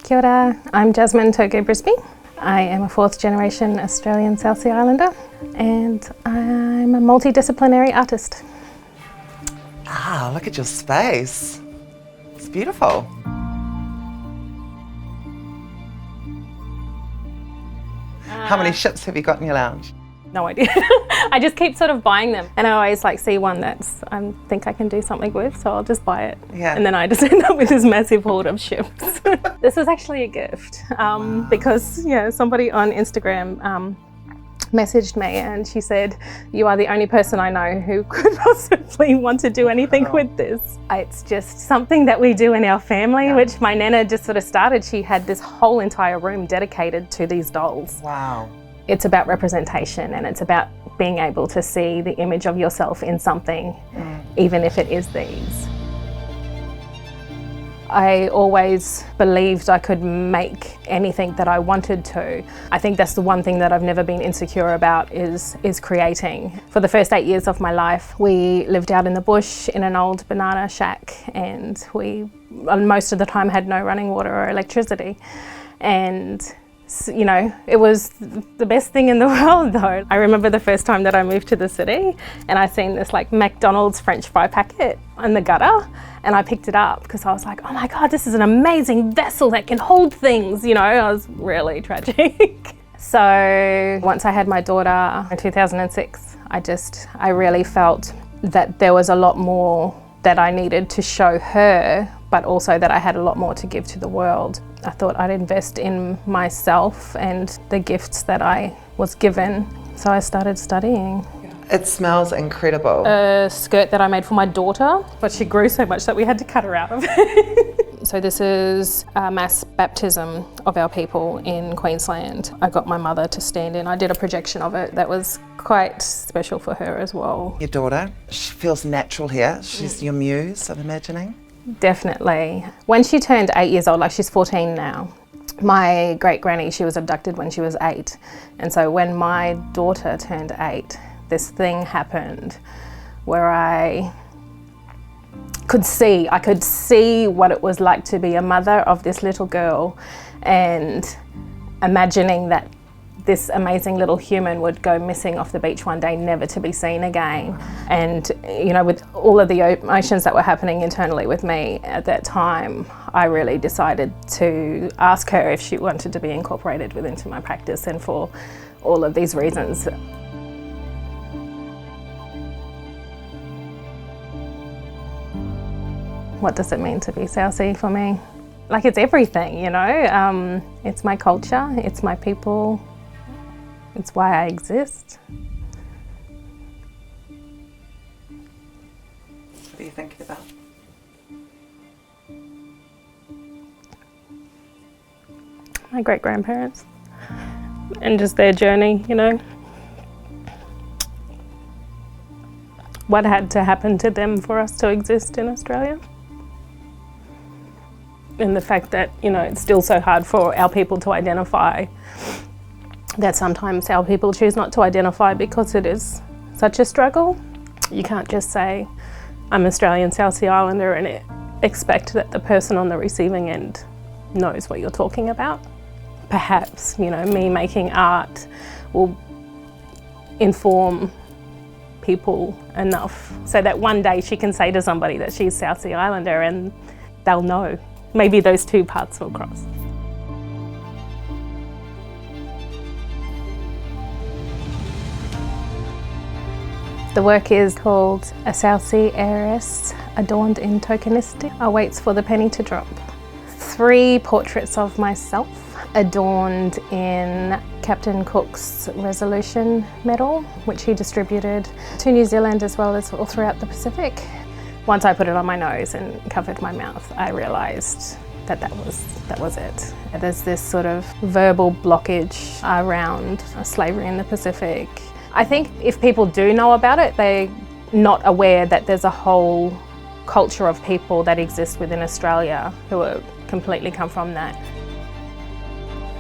Kia ora, I'm Jasmine Togo-Brisby. I am a fourth generation Australian South Sea Islander and I'm a multidisciplinary artist. Ah, look at your space. It's beautiful. How many ships have you got in your lounge? No idea. I just keep sort of buying them and I always see one that's I think I can do something with, so I'll just buy it. Yeah. And then I just end up with this massive hoard of ships. This was actually a gift because somebody on Instagram messaged me and she said, "You are the only person I know who could possibly want to do anything with this." It's just something that we do in our family, which my nana just sort of started. She had this whole entire room dedicated to these dolls. Wow. It's about representation and it's about being able to see the image of yourself in something, even if it is these. I always believed I could make anything that I wanted to. I think that's the one thing that I've never been insecure about is creating. For the first 8 years of my life, we lived out in the bush in an old banana shack and we most of the time had no running water or electricity. And it was the best thing in the world though. I remember the first time that I moved to the city and I seen this McDonald's French fry packet in the gutter and I picked it up because I was like, oh my God, this is an amazing vessel that can hold things, I was really tragic. So once I had my daughter in 2006, I really felt that there was a lot more that I needed to show her, but also that I had a lot more to give to the world. I thought I'd invest in myself and the gifts that I was given, so I started studying. It smells incredible. A skirt that I made for my daughter, but she grew so much that we had to cut her out of it. So this is a mass baptism of our people in Queensland. I got my mother to stand in. I did a projection of it that was quite special for her as well. Your daughter, she feels natural here. She's your muse of imagining. Definitely. When she turned 8 years old, she's 14 now, my great granny, she was abducted when she was 8. And so when my daughter turned 8, this thing happened where I could see what it was like to be a mother of this little girl and imagining that this amazing little human would go missing off the beach one day, never to be seen again. And with all of the emotions that were happening internally with me at that time, I really decided to ask her if she wanted to be incorporated into my practice, and for all of these reasons. What does it mean to be South Sea for me? It's everything, It's my culture, it's my people, it's why I exist. What are you thinking about? My great-grandparents and just their journey, What had to happen to them for us to exist in Australia. And the fact that, it's still so hard for our people to identify, that sometimes our people choose not to identify because it is such a struggle. You can't just say, I'm Australian South Sea Islander and expect that the person on the receiving end knows what you're talking about. Perhaps, me making art will inform people enough so that one day she can say to somebody that she's South Sea Islander and they'll know. Maybe those two paths will cross. The work is called A South Sea Heiress Adorned in Tokenistic Awaits for the Penny to Drop. 3 portraits of myself adorned in Captain Cook's Resolution medal, which he distributed to New Zealand as well as all throughout the Pacific. Once I put it on my nose and covered my mouth, I realised that was it. There's this sort of verbal blockage around slavery in the Pacific. I think if people do know about it, they're not aware that there's a whole culture of people that exist within Australia who are completely come from that.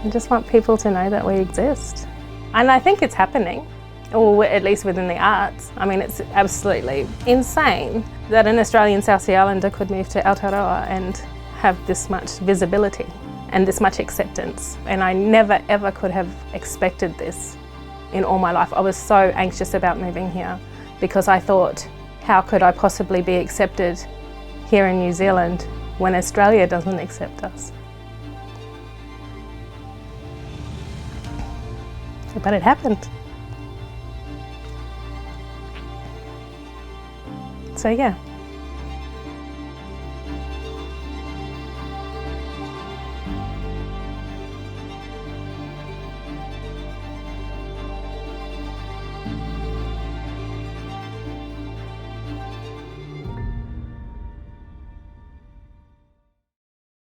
I just want people to know that we exist. And I think it's happening, or at least within the arts. I mean, it's absolutely insane that an Australian South Sea Islander could move to Aotearoa and have this much visibility. and this much acceptance. And I never ever could have expected this in all my life. I was so anxious about moving here because I thought, how could I possibly be accepted here in New Zealand when Australia doesn't accept us? But it happened. So yeah.